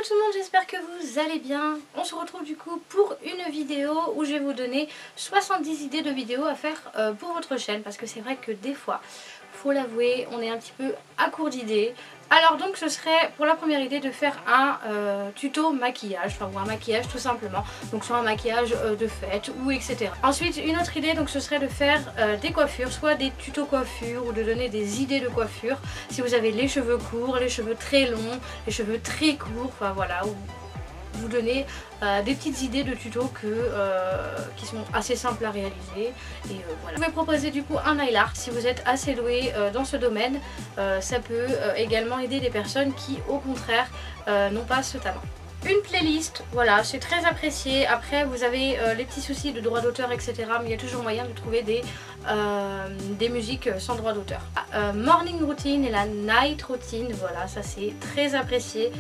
tout le monde, j'espère que vous allez bien. On se retrouve du coup pour une vidéo où je vais vous donner 70 idées de vidéos à faire pour votre chaîne. Parce que c'est vrai que des fois, faut l'avouer, on est un petit peu à court d'idées. Alors donc ce serait pour la première idée de faire un tuto maquillage, enfin ou un maquillage tout simplement. Donc soit un maquillage de fête ou etc. Ensuite une autre idée donc ce serait de faire des coiffures, soit des tutos coiffure ou de donner des idées de coiffure. Si vous avez les cheveux courts, les cheveux très longs, les cheveux très courts, enfin voilà, ou vous donner des petites idées de tutos qui sont assez simples à réaliser et voilà. Vous pouvez proposer du coup un nail art si vous êtes assez doué dans ce domaine. Ça peut également aider des personnes qui au contraire n'ont pas ce talent. Une playlist, voilà, c'est très apprécié. Après vous avez les petits soucis de droit d'auteur etc. Mais il y a toujours moyen de trouver des musiques sans droit d'auteur. Morning routine et la night routine, voilà, ça c'est très apprécié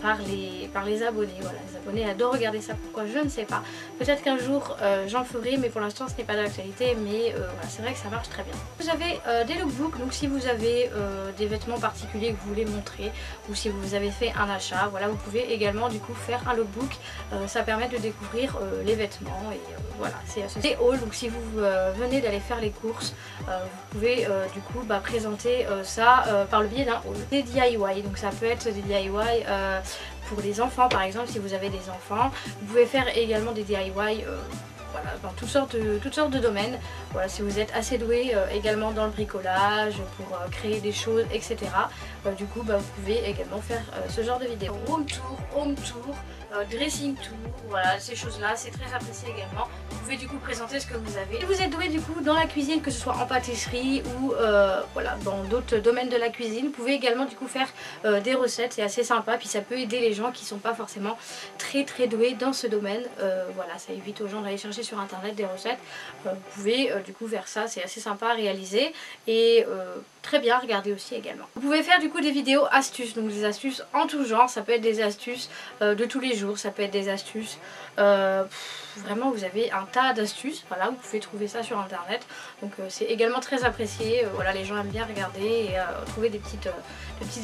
par les abonnés. Voilà, les abonnés adorent regarder ça, pourquoi je ne sais pas. Peut-être qu'un jour j'en ferai, mais pour l'instant ce n'est pas d'actualité. Mais voilà, c'est vrai que ça marche très bien. Vous avez des lookbooks, donc si vous avez des vêtements particuliers que vous voulez montrer, ou si vous avez fait un achat, voilà, vous pouvez également du coup faire un lookbook. Ça permet de découvrir les vêtements et voilà, c'est haul. Donc si vous venez d'aller faire les courses, vous pouvez du coup présenter ça par le biais d'un haul. Des DIY, donc ça peut être des DIY pour les enfants par exemple. Si vous avez des enfants, vous pouvez faire également des DIY voilà, dans toutes sortes de domaines. Voilà, si vous êtes assez doué également dans le bricolage pour créer des choses etc. Du coup vous pouvez également faire ce genre de vidéo. Room tour, home tour, dressing tour, voilà, ces choses là c'est très apprécié également. Vous pouvez du coup présenter ce que vous avez. Si vous êtes doué du coup dans la cuisine, que ce soit en pâtisserie ou voilà, dans d'autres domaines de la cuisine, vous pouvez également du coup faire des recettes, c'est assez sympa, puis ça peut aider les gens qui sont pas forcément très doués dans ce domaine. Voilà, ça évite aux gens d'aller chercher sur internet des recettes. Vous pouvez du coup faire ça, c'est assez sympa à réaliser et très bien à regarder aussi également. Vous pouvez faire du coup des vidéos astuces, donc des astuces en tout genre. Ça peut être des astuces de tous les jours, ça peut être des astuces vraiment vous avez un tas d'astuces, voilà, vous pouvez trouver ça sur internet. Donc c'est également très apprécié, voilà, les gens aiment bien regarder et trouver des petites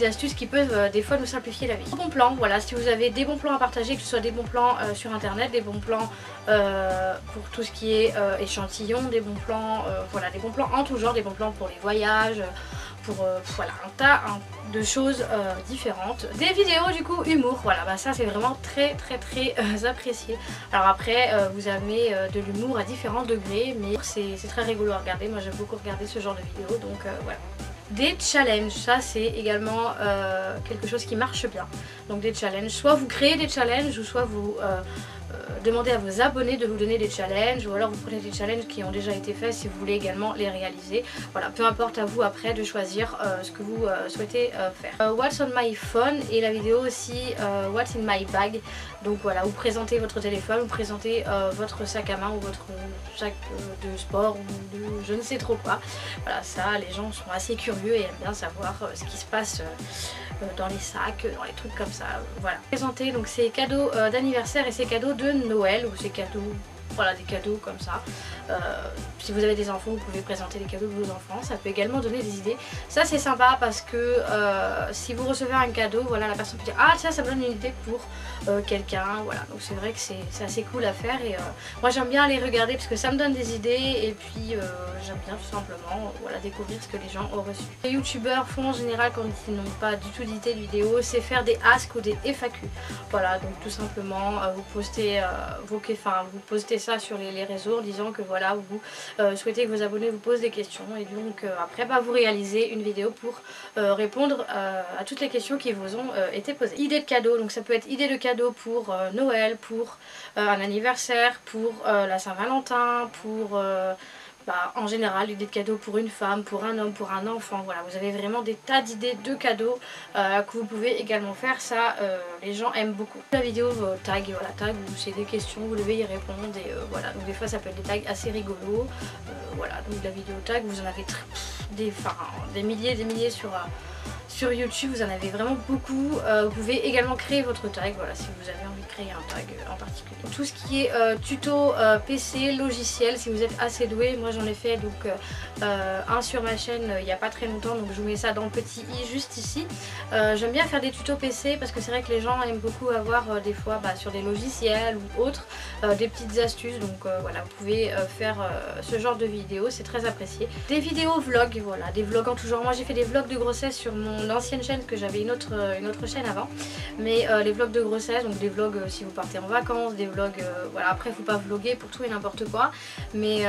astuces qui peuvent des fois nous simplifier la vie. Bons plans, voilà, si vous avez des bons plans à partager, que ce soit des bons plans sur internet, des bons plans pour tout ce qui est échantillon, des bons plans, voilà, des bons plans en tout genre, des bons plans pour les voyages, pour voilà, un tas de choses différentes. Des vidéos du coup humour, voilà, ça c'est vraiment très apprécié. Alors après vous avez de l'humour à différents degrés, mais c'est très rigolo à regarder. Moi j'aime beaucoup regarder ce genre de vidéos, donc voilà. Des challenges, ça c'est également quelque chose qui marche bien. Donc des challenges, soit vous créez des challenges ou soit vous demandez à vos abonnés de vous donner des challenges, ou alors vous prenez des challenges qui ont déjà été faits si vous voulez également les réaliser. Voilà, peu importe à vous après de choisir ce que vous souhaitez faire. What's on my phone et la vidéo aussi What's in my bag. Donc voilà, vous présentez votre téléphone, vous présentez votre sac à main ou votre sac de sport ou de je ne sais trop quoi. Voilà, ça les gens sont assez curieux et aiment bien savoir ce qui se passe dans les sacs, dans les trucs comme ça. Voilà. Présenter donc ces cadeaux d'anniversaire et ces cadeaux de Noël ou ces cadeaux, voilà, des cadeaux comme ça. Si vous avez des enfants, vous pouvez présenter les cadeaux de vos enfants, ça peut également donner des idées. Ça c'est sympa parce que si vous recevez un cadeau, voilà, la personne peut dire ah tiens, ça me donne une idée pour quelqu'un, voilà. Donc c'est vrai que c'est assez cool à faire et moi j'aime bien aller regarder parce que ça me donne des idées et puis j'aime bien tout simplement voilà, découvrir ce que les gens ont reçu. Les youtubeurs font en général quand ils n'ont pas du tout d'idée de vidéo, c'est faire des ask ou des FAQ. Voilà, donc tout simplement vous postez vous postez ça sur les réseaux en disant que voilà, vous souhaitez que vos abonnés vous posent des questions et donc après vous réalisez une vidéo pour répondre à toutes les questions qui vous ont été posées. Idée de cadeau, donc ça peut être idée de cadeau pour Noël, pour un anniversaire, pour la Saint-Valentin, pour en général idée de cadeau pour une femme, pour un homme, pour un enfant. Voilà, vous avez vraiment des tas d'idées de cadeaux que vous pouvez également faire. Ça les gens aiment beaucoup. La vidéo tag, voilà, tag où c'est des questions, vous devez y répondre et voilà, donc des fois ça peut être des tags assez rigolos. Voilà, donc la vidéo tag, vous en avez des milliers sur sur YouTube vous en avez vraiment beaucoup. Vous pouvez également créer votre tag, voilà, si vous avez envie de créer un tag en particulier. Tout ce qui est tuto PC, logiciel, si vous êtes assez doué, moi j'en ai fait donc un sur ma chaîne il n'y a pas très longtemps, donc je vous mets ça dans le petit i juste ici. J'aime bien faire des tutos PC parce que c'est vrai que les gens aiment beaucoup avoir des fois sur des logiciels ou autres des petites astuces, donc voilà, vous pouvez faire ce genre de vidéos, c'est très apprécié. Des vidéos vlogs, voilà, des vlogs en tout genre. Moi j'ai fait des vlogs de grossesse sur mon ancienne chaîne, que j'avais une autre chaîne avant, mais les vlogs de grossesse, donc des vlogs si vous partez en vacances, des vlogs, voilà, après faut pas vlogger pour tout et n'importe quoi, mais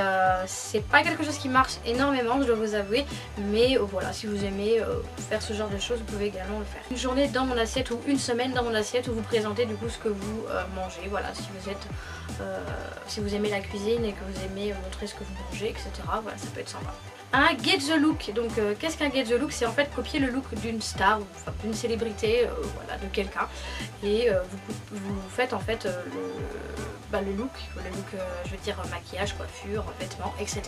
c'est pas quelque chose qui marche énormément, je dois vous avouer, mais voilà, si vous aimez faire ce genre de choses, vous pouvez également le faire. Une journée dans mon assiette ou une semaine dans mon assiette où vous présentez du coup ce que vous mangez, voilà, si vous êtes si vous aimez la cuisine et que vous aimez montrer ce que vous mangez, etc. Voilà, ça peut être sympa. Un get the look, donc qu'est-ce qu'un get the look? C'est en fait copier le look d'une star, enfin, d'une célébrité, voilà, de quelqu'un, et vous faites en fait le look, je veux dire maquillage, coiffure, vêtements, etc.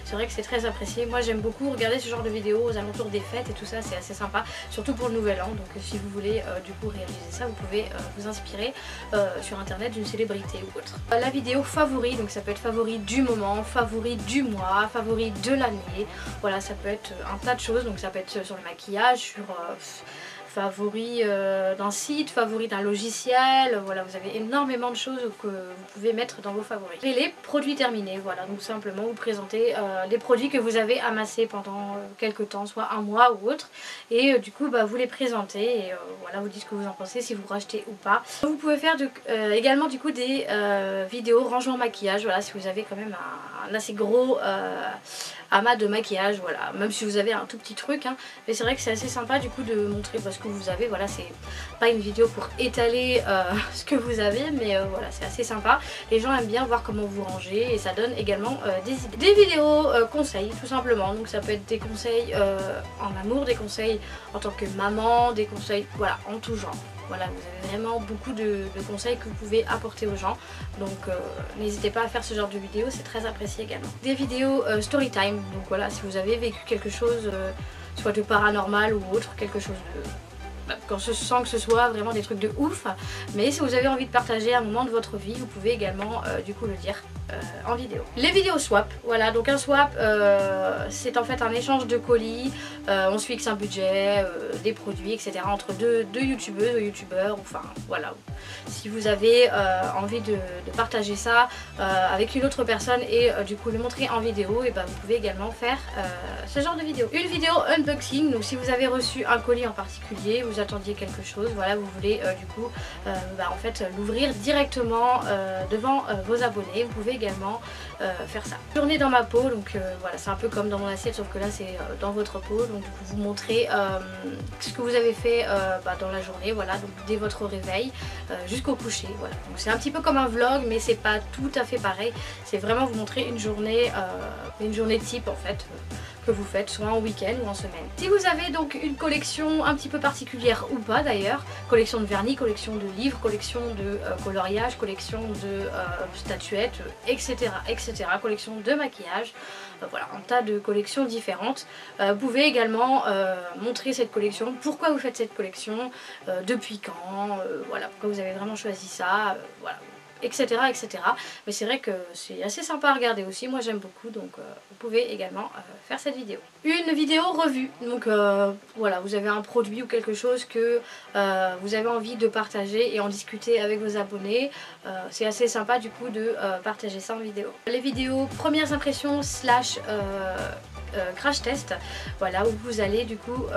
C'est vrai que c'est très apprécié. Moi j'aime beaucoup regarder ce genre de vidéos aux alentours des fêtes et tout ça, c'est assez sympa, surtout pour le nouvel an. Donc si vous voulez du coup réaliser ça, vous pouvez vous inspirer sur internet d'une célébrité ou autre. La vidéo favori, donc ça peut être favori du moment, favori du mois, favori de l'année, voilà, ça peut être un tas de choses, donc ça peut être sur le maquillage, sur favori d'un site, favori d'un logiciel, voilà, vous avez énormément de choses que vous pouvez mettre dans vos favoris. Et les produits terminés, voilà, donc simplement vous présentez les produits que vous avez amassés pendant quelques temps, soit un mois ou autre, et du coup vous les présentez et voilà, vous dites ce que vous en pensez, si vous rachetez ou pas. Vous pouvez faire également du coup des vidéos rangement maquillage, voilà, si vous avez quand même un assez gros amas de maquillage, voilà, même si vous avez un tout petit truc, hein, mais c'est vrai que c'est assez sympa du coup de montrer ce que vous avez, voilà, c'est pas une vidéo pour étaler ce que vous avez, mais voilà, c'est assez sympa, les gens aiment bien voir comment vous rangez et ça donne également des idées. Des vidéos conseils tout simplement, donc ça peut être des conseils en amour, des conseils en tant que maman, des conseils, voilà, en tout genre. Voilà, vous avez vraiment beaucoup de conseils que vous pouvez apporter aux gens, donc n'hésitez pas à faire ce genre de vidéos, c'est très apprécié également. Des vidéos story time, donc voilà, si vous avez vécu quelque chose, soit de paranormal ou autre, quelque chose de... sans que ce soit vraiment des trucs de ouf, mais si vous avez envie de partager un moment de votre vie, vous pouvez également du coup le dire en vidéo. Les vidéos swap, voilà, donc un swap c'est en fait un échange de colis, on se fixe un budget, des produits, etc. entre deux youtubeuses ou youtubeurs, enfin voilà. Si vous avez envie de partager ça avec une autre personne et du coup le montrer en vidéo, et vous pouvez également faire ce genre de vidéo. Une vidéo unboxing, donc si vous avez reçu un colis en particulier, vous attendiez quelque chose, voilà, vous voulez du coup en fait l'ouvrir directement devant vos abonnés, vous pouvez également faire ça. Journée dans ma peau, donc voilà, c'est un peu comme dans mon assiette, sauf que là c'est dans votre peau, donc du coup vous montrez ce que vous avez fait dans la journée, voilà, donc dès votre réveil jusqu'au coucher, voilà. Donc c'est un petit peu comme un vlog, mais c'est pas tout à fait pareil, c'est vraiment vous montrer une journée type en fait, que vous faites soit en week-end ou en semaine. Si vous avez donc une collection un petit peu particulière ou pas d'ailleurs, collection de vernis, collection de livres, collection de coloriage, collection de statuettes, etc., etc., collection de maquillage, voilà, un tas de collections différentes. Vous pouvez également montrer cette collection, pourquoi vous faites cette collection, depuis quand, voilà, pourquoi vous avez vraiment choisi ça, voilà, etc., etc. Mais c'est vrai que c'est assez sympa à regarder aussi, moi j'aime beaucoup, donc vous pouvez également faire cette vidéo. Une vidéo revue, donc voilà, vous avez un produit ou quelque chose que vous avez envie de partager et en discuter avec vos abonnés, c'est assez sympa du coup de partager ça en vidéo. Les vidéos premières impressions slash crash test, voilà, où vous allez du coup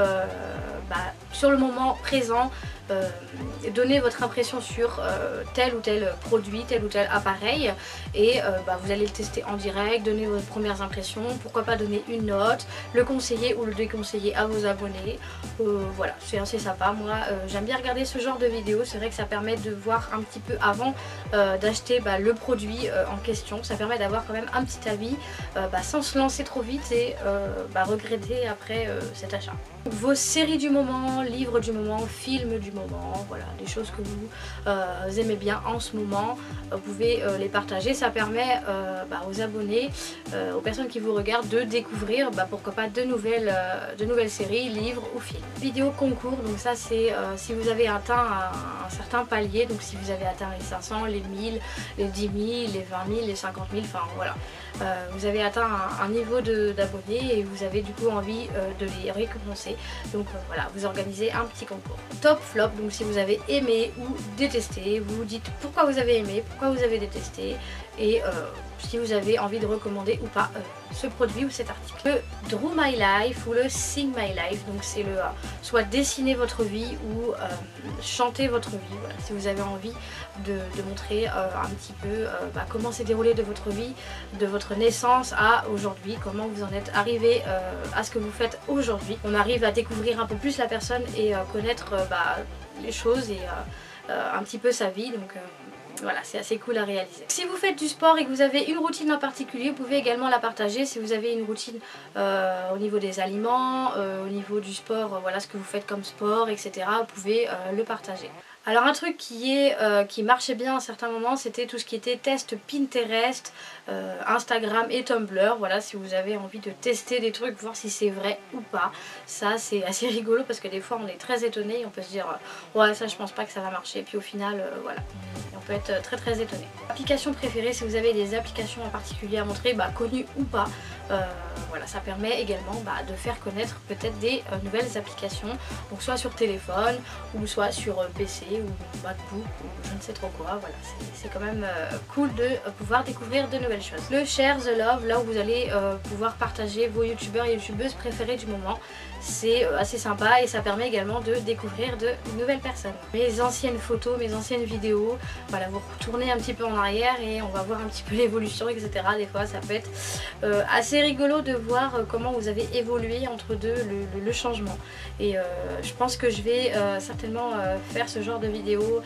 sur le moment présent donner votre impression sur tel ou tel produit, tel ou tel appareil, et vous allez le tester en direct, donner vos premières impressions, pourquoi pas donner une note, le conseiller ou le déconseiller à vos abonnés, voilà, c'est assez sympa. Moi j'aime bien regarder ce genre de vidéos, c'est vrai que ça permet de voir un petit peu avant d'acheter le produit en question, ça permet d'avoir quand même un petit avis sans se lancer trop vite et regretter après cet achat. Vos séries du moment, livres du moment, films du moment, voilà, des choses que vous aimez bien en ce moment, vous pouvez les partager. Ça permet aux abonnés, aux personnes qui vous regardent de découvrir pourquoi pas de nouvelles séries, livres ou films. Vidéo concours, donc ça c'est si vous avez atteint un certain palier, donc si vous avez atteint les 500, les 1000, les 10 000, les 20 000, les 50 000, enfin voilà. Vous avez atteint un niveau d'abonnés et vous avez du coup envie de les récompenser. Donc voilà, vous organisez un petit concours. Top flop, donc si vous avez aimé ou détesté, vous vous dites pourquoi vous avez aimé, pourquoi vous avez détesté et si vous avez envie de recommander ou pas ce produit ou cet article. Le Draw My Life ou le Sing My Life, donc c'est le soit dessiner votre vie ou chanter votre vie. Voilà, si vous avez envie de montrer un petit peu comment s'est déroulé de votre vie, de votre naissance à aujourd'hui, comment vous en êtes arrivé à ce que vous faites aujourd'hui. On arrive à découvrir un peu plus la personne et connaître les choses et un petit peu sa vie, donc voilà, c'est assez cool à réaliser. Si vous faites du sport et que vous avez une routine en particulier, vous pouvez également la partager. Si vous avez une routine au niveau des aliments, au niveau du sport, voilà ce que vous faites comme sport, etc. Vous pouvez le partager. Alors un truc qui marchait bien à certains moments, c'était tout ce qui était test Pinterest, Instagram et Tumblr. Voilà, si vous avez envie de tester des trucs, voir si c'est vrai ou pas. Ça c'est assez rigolo parce que des fois on est très étonné et on peut se dire ouais, ça je pense pas que ça va marcher, et puis au final voilà, et on peut être très étonné. Application préférée, si vous avez des applications en particulier à montrer, connues ou pas, voilà, ça permet également de faire connaître peut-être des nouvelles applications, donc soit sur téléphone ou soit sur PC ou MacBook ou je ne sais trop quoi. Voilà, c'est quand même cool de pouvoir découvrir de nouvelles choses. Le Share the Love, là où vous allez pouvoir partager vos youtubeurs et youtubeuses préférés du moment, c'est assez sympa et ça permet également de découvrir de nouvelles personnes. Mes anciennes photos, mes anciennes vidéos, voilà, vous retournez un petit peu en arrière et on va voir un petit peu l'évolution, etc. Des fois ça peut être assez rigolo de voir comment vous avez évolué entre le changement, et je pense que je vais certainement faire ce genre de vidéos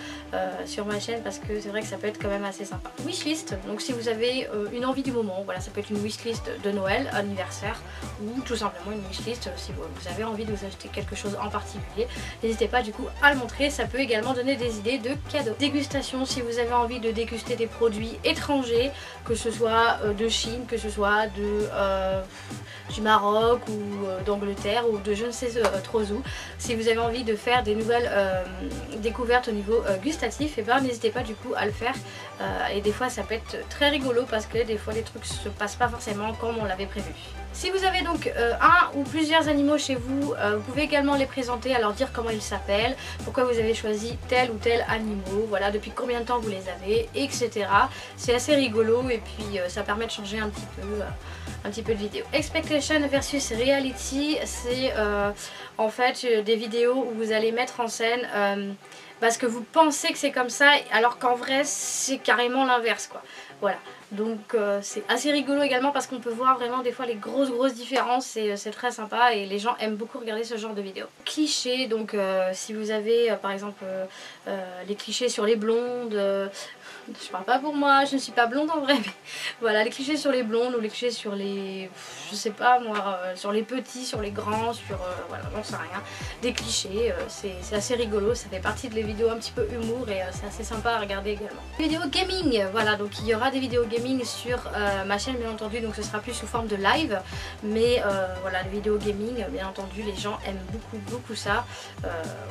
sur ma chaîne parce que c'est vrai que ça peut être quand même assez sympa. Wishlist, donc si vous avez une envie du moment, voilà, ça peut être une wishlist de Noël, anniversaire ou tout simplement une wishlist si vous avez envie de vous acheter quelque chose en particulier, n'hésitez pas du coup à le montrer, ça peut également donner des idées de cadeaux. Dégustation, si vous avez envie de déguster des produits étrangers, que ce soit de Chine, que ce soit du Maroc ou d'Angleterre ou de je ne sais trop où, si vous avez envie de faire des nouvelles découvertes au niveau gustatif, et n'hésitez pas du coup à le faire, et des fois ça peut être très rigolo parce que des fois les trucs se passent pas forcément comme on l'avait prévu. Si vous avez donc un ou plusieurs animaux chez vous, vous pouvez également les présenter, à leur dire comment ils s'appellent, pourquoi vous avez choisi tel ou tel animal, voilà, depuis combien de temps vous les avez, etc. C'est assez rigolo et puis ça permet de changer un petit peu de vidéo. Expectation versus reality, c'est en fait des vidéos où vous allez mettre en scène parce que vous pensez que c'est comme ça alors qu'en vrai c'est carrément l'inverse, quoi. Voilà, donc c'est assez rigolo également parce qu'on peut voir vraiment des fois les grosses différences, c'est très sympa et les gens aiment beaucoup regarder ce genre de vidéos. Clichés, donc si vous avez par exemple les clichés sur les blondes, je parle pas pour moi, je ne suis pas blonde en vrai, mais voilà, les clichés sur les blondes ou les clichés sur les, je sais pas moi, sur les petits, sur les grands, sur, voilà, j'en sais rien, des clichés, c'est assez rigolo, ça fait partie de les vidéos un petit peu humour et c'est assez sympa à regarder également. Vidéo gaming, voilà, donc il y aura des vidéos gaming sur ma chaîne bien entendu, donc ce sera plus sous forme de live, mais voilà, les vidéos gaming, bien entendu, les gens aiment beaucoup ça,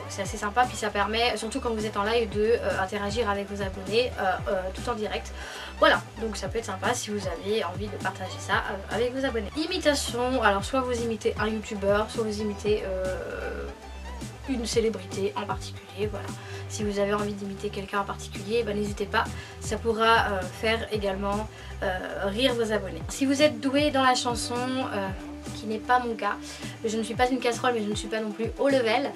c'est assez sympa, puis ça permet, surtout quand vous êtes en live, de interagir avec vos abonnés tout en direct. Voilà, donc ça peut être sympa si vous avez envie de partager ça avec vos abonnés. Imitation, alors soit vous imitez un youtubeur, soit vous imitez une célébrité en particulier, voilà. Si vous avez envie d'imiter quelqu'un en particulier, n'hésitez pas, ça pourra faire également rire vos abonnés. Si vous êtes doué dans la chanson, qui n'est pas mon cas, je ne suis pas une casserole mais je ne suis pas non plus haut level,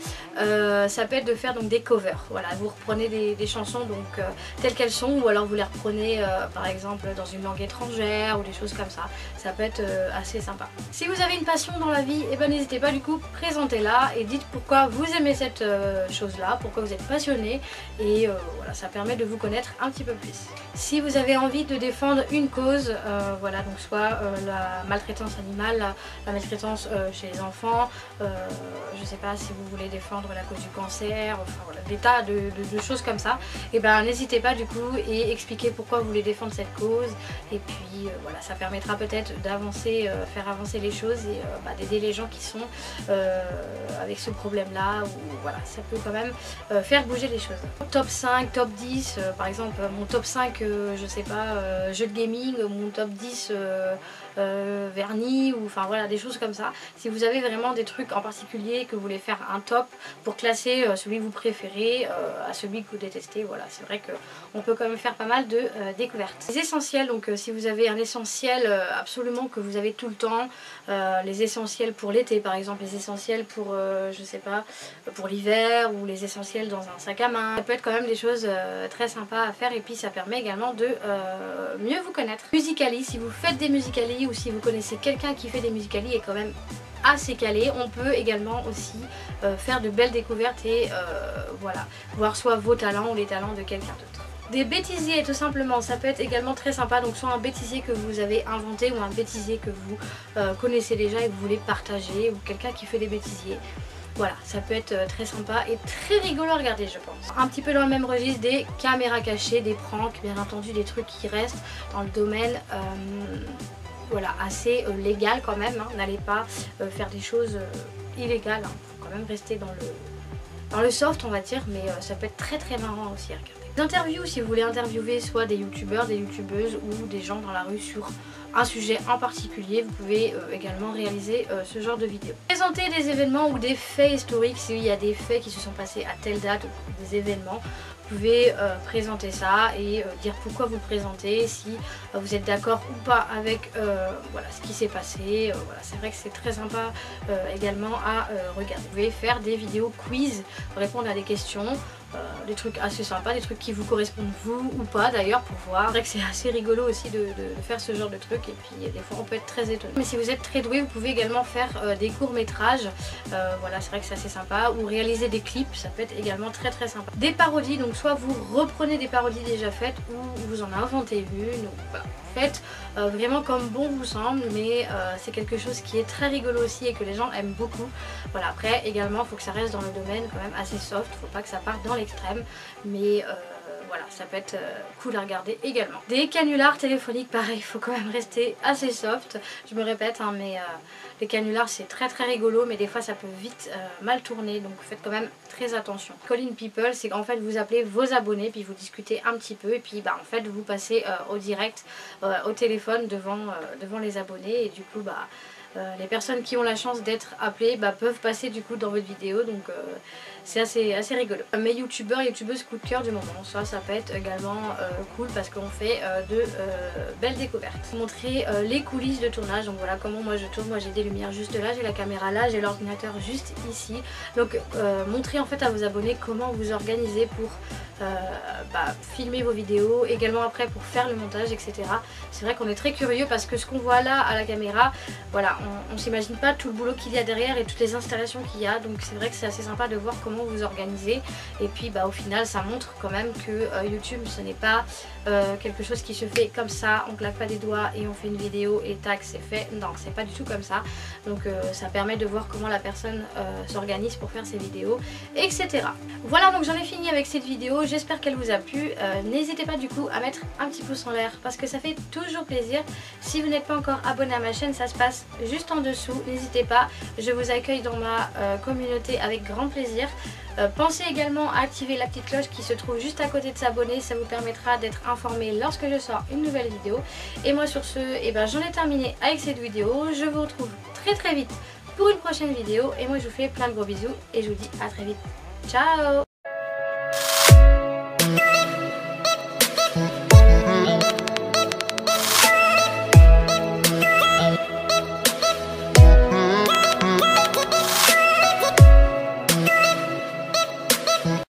ça peut être de faire donc des covers, voilà, vous reprenez des chansons donc telles qu'elles sont, ou alors vous les reprenez par exemple dans une langue étrangère ou des choses comme ça, ça peut être assez sympa. Si vous avez une passion dans la vie, n'hésitez pas du coup, présentez-la et dites pourquoi vous aimez cette chose là, pourquoi vous êtes passionné, et voilà, ça permet de vous connaître un petit peu plus. Si vous avez envie de défendre une cause, voilà, donc soit la maltraitance animale, la maltraitance chez les enfants, je sais pas si vous voulez défendre la cause du cancer, enfin voilà, des tas de choses comme ça, et ben n'hésitez pas du coup et expliquez pourquoi vous voulez défendre cette cause, et puis voilà, ça permettra peut-être d'avancer, faire avancer les choses et d'aider les gens qui sont avec ce problème là, ou voilà, ça peut quand même faire bouger les choses. Top 5, top 10, par exemple mon top 5 je sais pas, jeux de gaming, mon top 10 vernis, ou enfin voilà, des choses comme ça. Si vous avez vraiment des trucs en particulier que vous voulez faire un top pour classer celui que vous préférez à celui que vous détestez, voilà, c'est vrai qu'on peut quand même faire pas mal de découvertes. Les essentiels, donc si vous avez un essentiel absolument que vous avez tout le temps, les essentiels pour l'été par exemple, les essentiels pour je sais pas, pour l'hiver, ou les essentiels dans un sac à main, ça peut être quand même des choses très sympas à faire, et puis ça permet également de mieux vous connaître. Musical.ly, si vous faites des Musical.ly ou si vous connaissez quelqu'un qui fait des Musical.ly et quand même assez calé, on peut également aussi faire de belles découvertes et voilà, voir soit vos talents ou les talents de quelqu'un d'autre. Des bêtisiers tout simplement, ça peut être également très sympa, donc soit un bêtisier que vous avez inventé ou un bêtisier que vous connaissez déjà et que vous voulez partager, ou quelqu'un qui fait des bêtisiers. Voilà, ça peut être très sympa et très rigolo à regarder, je pense. Un petit peu dans le même registre, des caméras cachées, des pranks, bien entendu des trucs qui restent dans le domaine voilà, assez légal quand même, hein. N'allez pas faire des choses illégales, hein. Faut quand même rester dans le soft on va dire, mais ça peut être très très marrant aussi à regarder. Des interviews, si vous voulez interviewer soit des youtubeurs, des youtubeuses ou des gens dans la rue sur un sujet en particulier, vous pouvez également réaliser ce genre de vidéo. Présenter des événements ou des faits historiques, s'il y a des faits qui se sont passés à telle date, ou des événements, vous pouvez présenter ça et dire pourquoi vous le présentez, si vous êtes d'accord ou pas avec voilà, ce qui s'est passé. Voilà, c'est vrai que c'est très sympa également à regarder. Vous pouvez faire des vidéos quiz, répondre à des questions, des trucs assez sympas, des trucs qui vous correspondent vous ou pas d'ailleurs, pour voir. C'est vrai que c'est assez rigolo aussi de faire ce genre de trucs, et puis des fois on peut être très étonné. Mais si vous êtes très doué, vous pouvez également faire des courts métrages, voilà, c'est vrai que c'est assez sympa, ou réaliser des clips, ça peut être également très très sympa. Des parodies, donc soit vous reprenez des parodies déjà faites ou vous en inventez une, ou voilà, faites vraiment comme bon vous semble, mais c'est quelque chose qui est très rigolo aussi et que les gens aiment beaucoup. Voilà, après également il faut que ça reste dans le domaine quand même assez soft, faut pas que ça parte dans l'extrême, mais voilà, ça peut être cool à regarder également. Des canulars téléphoniques, pareil, il faut quand même rester assez soft. Je me répète, hein, mais les canulars c'est très très rigolo, mais des fois ça peut vite mal tourner, donc faites quand même très attention. Calling people, c'est qu'en fait vous appelez vos abonnés, puis vous discutez un petit peu, et puis en fait vous passez au direct, au téléphone devant les abonnés, et du coup les personnes qui ont la chance d'être appelées peuvent passer du coup dans votre vidéo, donc c'est assez rigolo. Mes youtubeurs, youtubeuses coup de cœur du moment, ça peut être également cool parce qu'on fait de belles découvertes. Montrer les coulisses de tournage, donc voilà comment moi je tourne. Moi j'ai des lumières juste là, j'ai la caméra là, j'ai l'ordinateur juste ici, donc montrer en fait à vos abonnés comment vous organisez pour filmer vos vidéos, également après pour faire le montage, etc. C'est vrai qu'on est très curieux parce que ce qu'on voit là à la caméra, voilà, on s'imagine pas tout le boulot qu'il y a derrière et toutes les installations qu'il y a, donc c'est vrai que c'est assez sympa de voir comment vous organisez, et puis au final ça montre quand même que YouTube ce n'est pas quelque chose qui se fait comme ça, on claque pas des doigts et on fait une vidéo et tac c'est fait. Non, c'est pas du tout comme ça, donc ça permet de voir comment la personne s'organise pour faire ses vidéos, etc. Voilà, donc j'en ai fini avec cette vidéo, j'espère qu'elle vous a plu. N'hésitez pas du coup à mettre un petit pouce en l'air parce que ça fait toujours plaisir. Si vous n'êtes pas encore abonné à ma chaîne, ça se passe juste en dessous, n'hésitez pas, je vous accueille dans ma communauté avec grand plaisir. Pensez également à activer la petite cloche qui se trouve juste à côté de s'abonner, ça vous permettra d'être informé lorsque je sors une nouvelle vidéo. Et moi sur ce, j'en ai terminé avec cette vidéo, je vous retrouve très très vite pour une prochaine vidéo, et moi je vous fais plein de gros bisous et je vous dis à très vite. Ciao!